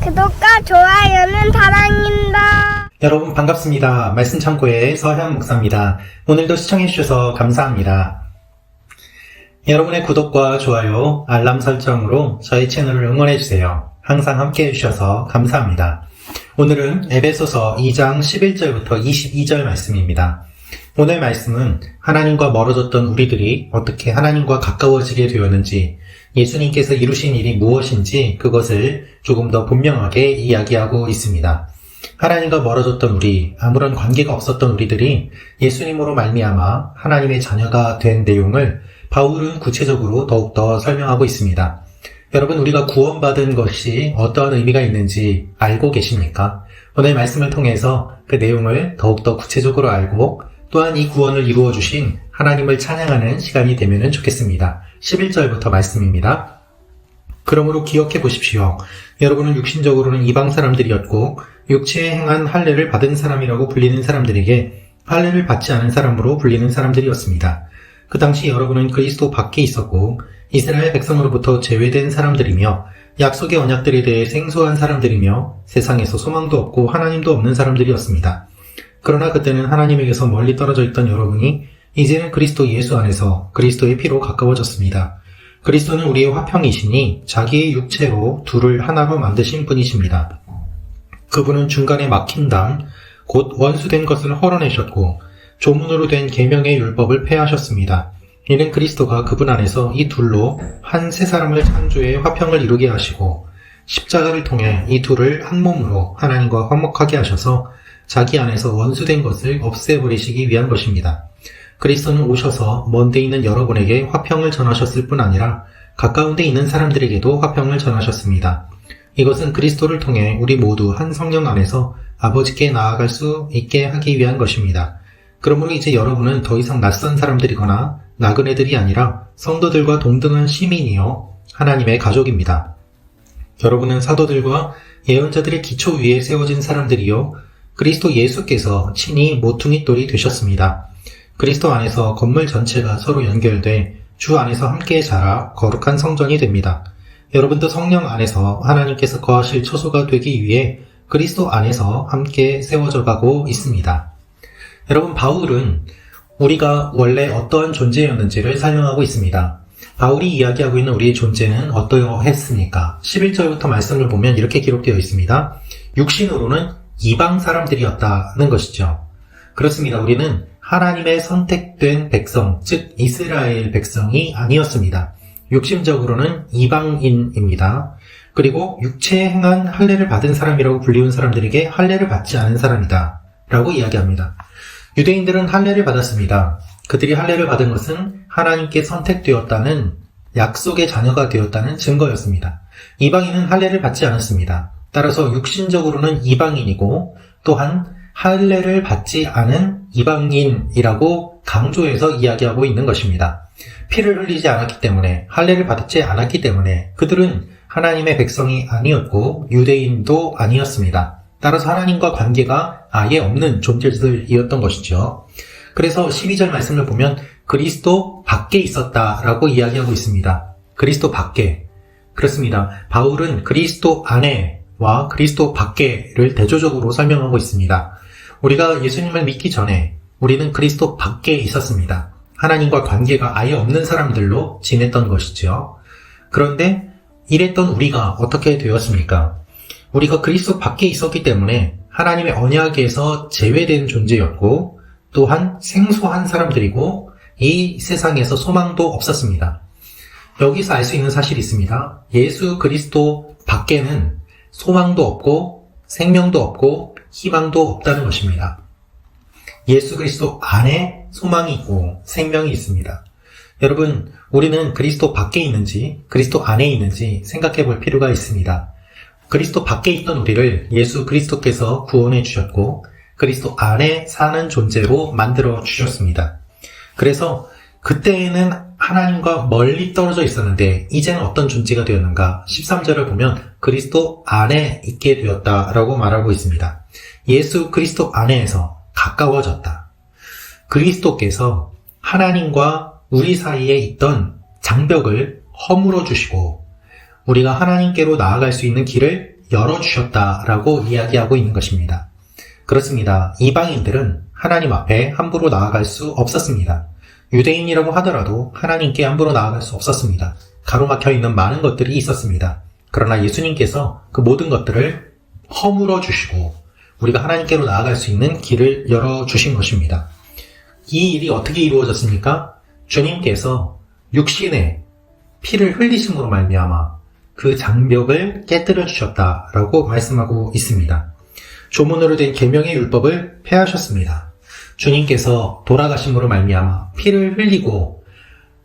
구독과 좋아요는 사랑입니다. 여러분 반갑습니다. 말씀 창고의 서현 목사입니다. 오늘도 시청해주셔서 감사합니다. 여러분의 구독과 좋아요, 알람 설정으로 저희 채널을 응원해주세요. 항상 함께 해주셔서 감사합니다. 오늘은 에베소서 2장 11절부터 22절 말씀입니다. 오늘 말씀은 하나님과 멀어졌던 우리들이 어떻게 하나님과 가까워지게 되었는지, 예수님께서 이루신 일이 무엇인지 그것을 조금 더 분명하게 이야기하고 있습니다. 하나님과 멀어졌던 우리, 아무런 관계가 없었던 우리들이 예수님으로 말미암아 하나님의 자녀가 된 내용을 바울은 구체적으로 더욱더 설명하고 있습니다. 여러분, 우리가 구원받은 것이 어떠한 의미가 있는지 알고 계십니까? 오늘 말씀을 통해서 그 내용을 더욱더 구체적으로 알고 또한 이 구원을 이루어 주신 하나님을 찬양하는 시간이 되면 좋겠습니다. 11절부터 말씀입니다. 그러므로 기억해 보십시오. 여러분은 육신적으로는 이방 사람들이었고 육체에 행한 할례를 받은 사람이라고 불리는 사람들에게 할례를 받지 않은 사람으로 불리는 사람들이었습니다. 그 당시 여러분은 그리스도 밖에 있었고 이스라엘 백성으로부터 제외된 사람들이며 약속의 언약들에 대해 생소한 사람들이며 세상에서 소망도 없고 하나님도 없는 사람들이었습니다. 그러나 그때는 하나님에게서 멀리 떨어져 있던 여러분이 이제는 그리스도 예수 안에서 그리스도의 피로 가까워졌습니다. 그리스도는 우리의 화평이시니 자기의 육체로 둘을 하나로 만드신 분이십니다. 그분은 중간에 막힌 담, 곧 원수된 것을 헐어내셨고 조문으로 된 계명의 율법을 폐하셨습니다. 이는 그리스도가 그분 안에서 이 둘로 한 세 사람을 창조해 화평을 이루게 하시고 십자가를 통해 이 둘을 한 몸으로 하나님과 화목하게 하셔서 자기 안에서 원수된 것을 없애버리시기 위한 것입니다. 그리스도는 오셔서 먼데 있는 여러분에게 화평을 전하셨을 뿐 아니라 가까운 데 있는 사람들에게도 화평을 전하셨습니다. 이것은 그리스도를 통해 우리 모두 한 성령 안에서 아버지께 나아갈 수 있게 하기 위한 것입니다. 그러므로 이제 여러분은 더 이상 낯선 사람들이거나 나그네들이 아니라 성도들과 동등한 시민이요 하나님의 가족입니다. 여러분은 사도들과 예언자들의 기초 위에 세워진 사람들이요 그리스도 예수께서 친히 모퉁이 돌이 되셨습니다. 그리스도 안에서 건물 전체가 서로 연결돼 주 안에서 함께 자라 거룩한 성전이 됩니다. 여러분도 성령 안에서 하나님께서 거하실 처소가 되기 위해 그리스도 안에서 함께 세워져 가고 있습니다. 여러분, 바울은 우리가 원래 어떠한 존재였는지를 설명하고 있습니다. 바울이 이야기하고 있는 우리의 존재는 어떠했습니까? 11절부터 말씀을 보면 이렇게 기록되어 있습니다. 육신으로는 이방 사람들이었다는 것이죠. 그렇습니다. 우리는 하나님의 선택된 백성, 즉 이스라엘 백성이 아니었습니다. 육신적으로는 이방인입니다. 그리고 육체에 행한 할례를 받은 사람이라고 불리운 사람들에게 할례를 받지 않은 사람이다 라고 이야기합니다. 유대인들은 할례를 받았습니다. 그들이 할례를 받은 것은 하나님께 선택되었다는, 약속의 자녀가 되었다는 증거였습니다. 이방인은 할례를 받지 않았습니다. 따라서 육신적으로는 이방인이고 또한 할례를 받지 않은 이방인이라고 강조해서 이야기하고 있는 것입니다. 피를 흘리지 않았기 때문에, 할례를 받지 않았기 때문에 그들은 하나님의 백성이 아니었고 유대인도 아니었습니다. 따라서 하나님과 관계가 아예 없는 존재들이었던 것이죠. 그래서 12절 말씀을 보면 그리스도 밖에 있었다라고 이야기하고 있습니다. 그리스도 밖에. 그렇습니다. 바울은 그리스도 안에와 그리스도 밖에를 대조적으로 설명하고 있습니다. 우리가 예수님을 믿기 전에 우리는 그리스도 밖에 있었습니다. 하나님과 관계가 아예 없는 사람들로 지냈던 것이죠. 그런데 이랬던 우리가 어떻게 되었습니까? 우리가 그리스도 밖에 있었기 때문에 하나님의 언약에서 제외된 존재였고 또한 생소한 사람들이고 이 세상에서 소망도 없었습니다. 여기서 알 수 있는 사실이 있습니다. 예수 그리스도 밖에는 소망도 없고 생명도 없고 희망도 없다는 것입니다. 예수 그리스도 안에 소망이 있고 생명이 있습니다. 여러분, 우리는 그리스도 밖에 있는지 그리스도 안에 있는지 생각해 볼 필요가 있습니다. 그리스도 밖에 있던 우리를 예수 그리스도께서 구원해 주셨고 그리스도 안에 사는 존재로 만들어 주셨습니다. 그래서 그때에는 하나님과 멀리 떨어져 있었는데 이제는 어떤 존재가 되었는가? 13절을 보면 그리스도 안에 있게 되었다라고 말하고 있습니다. 예수 그리스도 안에서 가까워졌다. 그리스도께서 하나님과 우리 사이에 있던 장벽을 허물어 주시고 우리가 하나님께로 나아갈 수 있는 길을 열어주셨다라고 이야기하고 있는 것입니다. 그렇습니다. 이방인들은 하나님 앞에 함부로 나아갈 수 없었습니다. 유대인이라고 하더라도 하나님께 함부로 나아갈 수 없었습니다. 가로막혀 있는 많은 것들이 있었습니다. 그러나 예수님께서 그 모든 것들을 허물어 주시고 우리가 하나님께로 나아갈 수 있는 길을 열어주신 것입니다. 이 일이 어떻게 이루어졌습니까? 주님께서 육신의 피를 흘리심으로 말미암아 그 장벽을 깨뜨려 주셨다라고 말씀하고 있습니다. 조문으로 된 계명의 율법을 폐하셨습니다. 주님께서 돌아가심으로 말미암아 피를 흘리고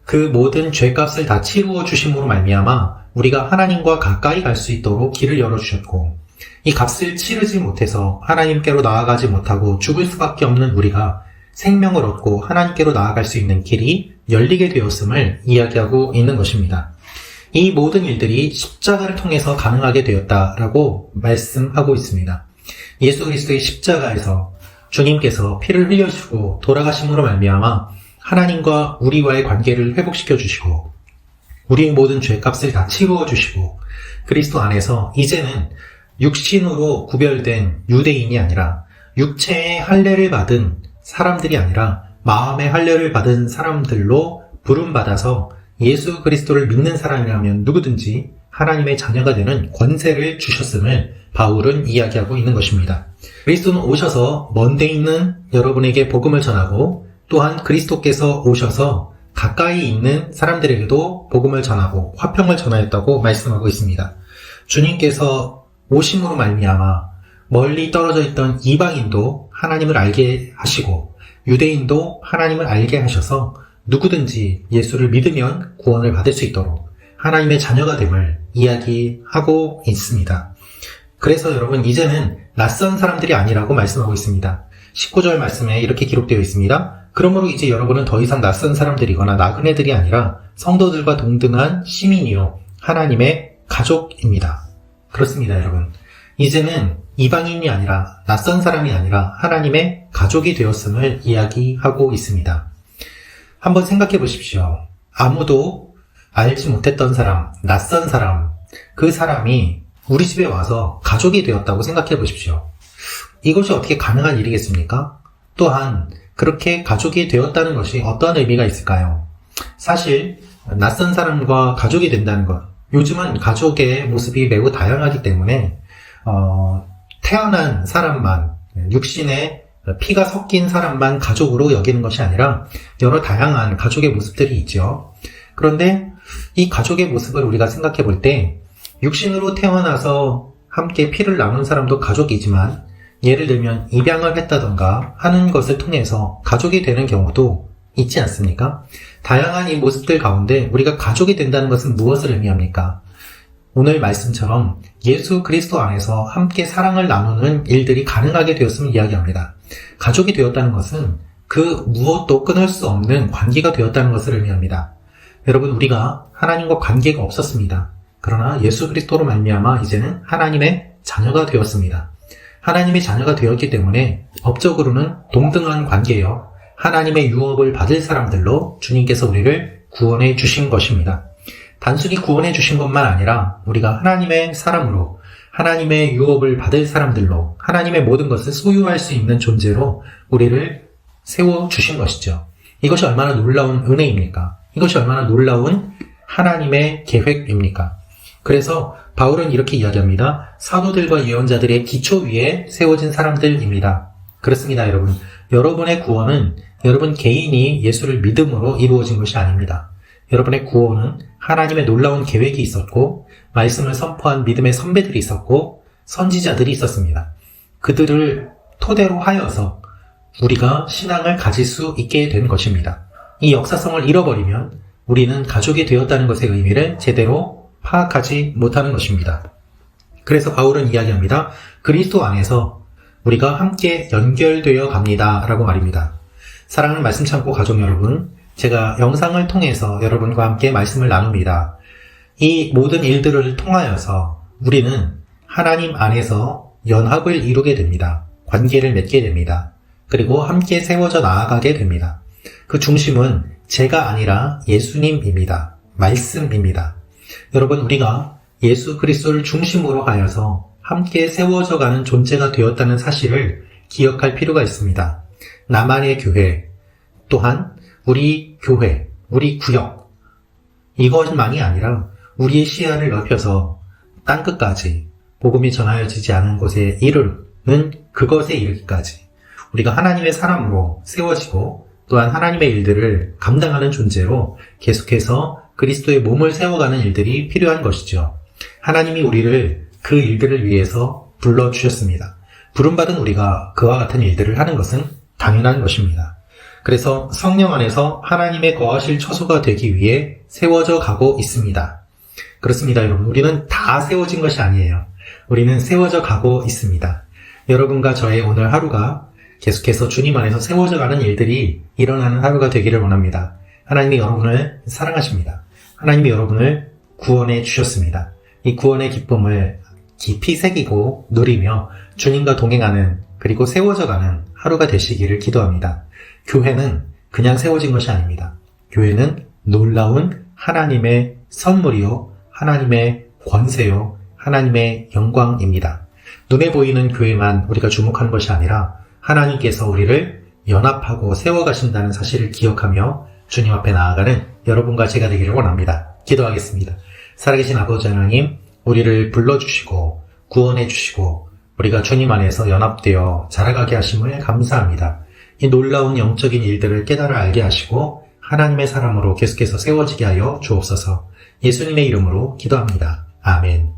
그 모든 죄값을 다 치루어 주심으로 말미암아 우리가 하나님과 가까이 갈 수 있도록 길을 열어주셨고 이 값을 치르지 못해서 하나님께로 나아가지 못하고 죽을 수밖에 없는 우리가 생명을 얻고 하나님께로 나아갈 수 있는 길이 열리게 되었음을 이야기하고 있는 것입니다. 이 모든 일들이 십자가를 통해서 가능하게 되었다라고 말씀하고 있습니다. 예수 그리스도의 십자가에서 주님께서 피를 흘려주시고 돌아가심으로 말미암아 하나님과 우리와의 관계를 회복시켜 주시고 우리의 모든 죄값을 다 치루어 주시고 그리스도 안에서 이제는 육신으로 구별된 유대인이 아니라 육체의 할례를 받은 사람들이 아니라 마음의 할례를 받은 사람들로 부름받아서 예수 그리스도를 믿는 사람이라면 누구든지 하나님의 자녀가 되는 권세를 주셨음을 바울은 이야기하고 있는 것입니다. 그리스도는 오셔서 먼데 있는 여러분에게 복음을 전하고 또한 그리스도께서 오셔서 가까이 있는 사람들에게도 복음을 전하고 화평을 전하였다고 말씀하고 있습니다. 주님께서 오심으로 말미암아 멀리 떨어져 있던 이방인도 하나님을 알게 하시고 유대인도 하나님을 알게 하셔서 누구든지 예수를 믿으면 구원을 받을 수 있도록 하나님의 자녀가 됨을 이야기하고 있습니다. 그래서 여러분 이제는 낯선 사람들이 아니라고 말씀하고 있습니다. 19절 말씀에 이렇게 기록되어 있습니다. 그러므로 이제 여러분은 더 이상 낯선 사람들이거나 나그네들이 아니라 성도들과 동등한 시민이요 하나님의 가족입니다. 그렇습니다, 여러분. 이제는 이방인이 아니라 낯선 사람이 아니라 하나님의 가족이 되었음을 이야기하고 있습니다. 한번 생각해 보십시오. 아무도 알지 못했던 사람, 낯선 사람, 그 사람이 우리 집에 와서 가족이 되었다고 생각해 보십시오. 이것이 어떻게 가능한 일이겠습니까? 또한 그렇게 가족이 되었다는 것이 어떤 의미가 있을까요? 사실 낯선 사람과 가족이 된다는 것, 요즘은 가족의 모습이 매우 다양하기 때문에 태어난 사람만, 육신에 피가 섞인 사람만 가족으로 여기는 것이 아니라 여러 다양한 가족의 모습들이 있죠. 그런데 이 가족의 모습을 우리가 생각해 볼 때 육신으로 태어나서 함께 피를 나눈 사람도 가족이지만 예를 들면 입양을 했다던가 하는 것을 통해서 가족이 되는 경우도 있지 않습니까? 다양한 이 모습들 가운데 우리가 가족이 된다는 것은 무엇을 의미합니까? 오늘 말씀처럼 예수 그리스도 안에서 함께 사랑을 나누는 일들이 가능하게 되었음을 이야기합니다. 가족이 되었다는 것은 그 무엇도 끊을 수 없는 관계가 되었다는 것을 의미합니다. 여러분, 우리가 하나님과 관계가 없었습니다. 그러나 예수 그리스도로 말미암아 이제는 하나님의 자녀가 되었습니다. 하나님의 자녀가 되었기 때문에 법적으로는 동등한 관계여 하나님의 유업을 받을 사람들로 주님께서 우리를 구원해 주신 것입니다. 단순히 구원해 주신 것만 아니라 우리가 하나님의 사람으로 하나님의 유업을 받을 사람들로 하나님의 모든 것을 소유할 수 있는 존재로 우리를 세워주신 것이죠. 이것이 얼마나 놀라운 은혜입니까? 이것이 얼마나 놀라운 하나님의 계획입니까? 그래서 바울은 이렇게 이야기합니다. 사도들과 예언자들의 기초 위에 세워진 사람들입니다. 그렇습니다, 여러분. 여러분의 구원은 여러분 개인이 예수를 믿음으로 이루어진 것이 아닙니다. 여러분의 구원은 하나님의 놀라운 계획이 있었고 말씀을 선포한 믿음의 선배들이 있었고 선지자들이 있었습니다. 그들을 토대로 하여서 우리가 신앙을 가질 수 있게 된 것입니다. 이 역사성을 잃어버리면 우리는 가족이 되었다는 것의 의미를 제대로 파악하지 못하는 것입니다. 그래서 바울은 이야기합니다. 그리스도 안에서 우리가 함께 연결되어 갑니다 라고 말입니다. 사랑하는 말씀 참고 가족 여러분, 제가 영상을 통해서 여러분과 함께 말씀을 나눕니다. 이 모든 일들을 통하여서 우리는 하나님 안에서 연합을 이루게 됩니다. 관계를 맺게 됩니다. 그리고 함께 세워져 나아가게 됩니다. 그 중심은 제가 아니라 예수님입니다. 말씀입니다. 여러분, 우리가 예수 그리스도를 중심으로 하여서 함께 세워져 가는 존재가 되었다는 사실을 기억할 필요가 있습니다. 나만의 교회, 또한 우리 교회, 우리 구역, 이것만이 아니라 우리의 시야를 넓혀서 땅끝까지 복음이 전하여지지 않은 곳에 이르는 그것에 이르기까지 우리가 하나님의 사람으로 세워지고 또한 하나님의 일들을 감당하는 존재로 계속해서 그리스도의 몸을 세워가는 일들이 필요한 것이죠. 하나님이 우리를 그 일들을 위해서 불러주셨습니다. 부름받은 우리가 그와 같은 일들을 하는 것은 당연한 것입니다. 그래서 성령 안에서 하나님의 거하실 처소가 되기 위해 세워져 가고 있습니다. 그렇습니다, 여러분. 우리는 다 세워진 것이 아니에요. 우리는 세워져 가고 있습니다. 여러분과 저의 오늘 하루가 계속해서 주님 안에서 세워져 가는 일들이 일어나는 하루가 되기를 원합니다. 하나님이 여러분을 사랑하십니다. 하나님이 여러분을 구원해 주셨습니다. 이 구원의 기쁨을 깊이 새기고 누리며 주님과 동행하는 그리고 세워져 가는 하루가 되시기를 기도합니다. 교회는 그냥 세워진 것이 아닙니다. 교회는 놀라운 하나님의 선물이요, 하나님의 권세요, 하나님의 영광입니다. 눈에 보이는 교회만 우리가 주목하는 것이 아니라 하나님께서 우리를 연합하고 세워가신다는 사실을 기억하며 주님 앞에 나아가는 여러분과 제가 되기를 원합니다. 기도하겠습니다. 살아계신 아버지 하나님, 우리를 불러주시고 구원해 주시고 우리가 주님 안에서 연합되어 자라가게 하심을 감사합니다. 이 놀라운 영적인 일들을 깨달아 알게 하시고 하나님의 사람으로 계속해서 세워지게 하여 주옵소서. 예수님의 이름으로 기도합니다. 아멘.